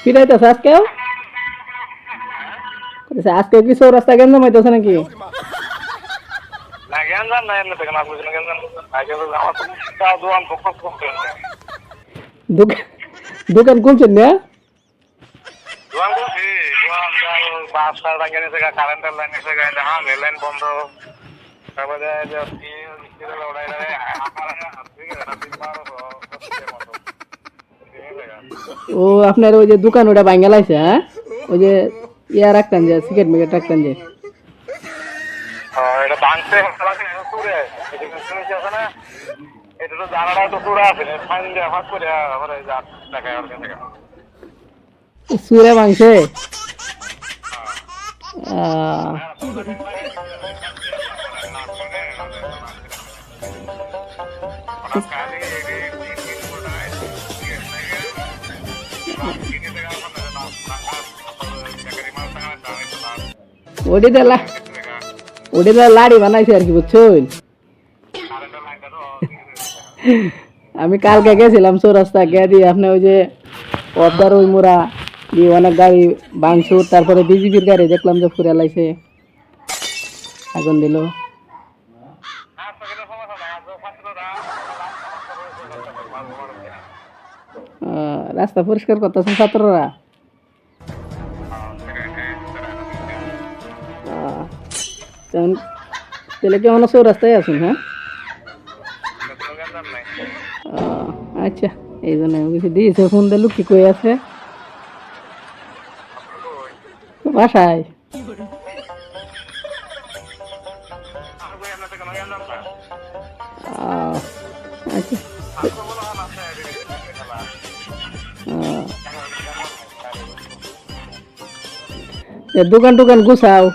পিটাইতেছে আজকেও? আজকে কি চৌরাস্তা গেঞ্জাম হইতেছে নাকি? দোকান খুলছেন না? কারেন্টের লাইন এসে গেছে, হ্যাঁ লাইন বন্ধ। তারপরে ও আপনার ওই যে দোকান ওটা ভাঙ্গা লাইছে, হ্যাঁ? ওই যে ইয়া রাখতেন যে সিগারেট মিগারেট রাখতেন যে এটা ভাঙছে না, এটা তো জানাটা তো পুরো আছে, ফাঁস করে দেখায় ওর কাছে। সুরে ভাঙছে। ওটা লাড়ি বানাইছে আর কি, বুঝছেন? আমি কালকে গেছিলাম চৌরাস্তা গিয়ে দিয়ে আপনি ওই যে পদ্মার ওই মোড়া দিয়ে অনেক গাড়ি ভাঙচুর, তারপরে বিজেপির গাড়ি দেখলাম যে ফুরে লাইছে, আগুন দিল। রাস্তা পরিষ্কার করতেছেন ছাত্ররা? তাহলে কি আমরা চৌরাস্তায় আছেন? হ্যাঁ, আচ্ছা, এই জন্য কিছু দিয়েছে ফোন দিয়ে লুকি কই আছে বাসায়। আচ্ছা, দোকান টোকান গুছাও।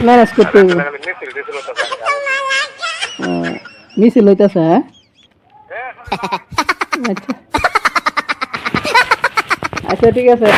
ম্যানেজ করতে মিছিল হইতেছে, হ্যাঁ? আচ্ছা আচ্ছা, ঠিক আছে।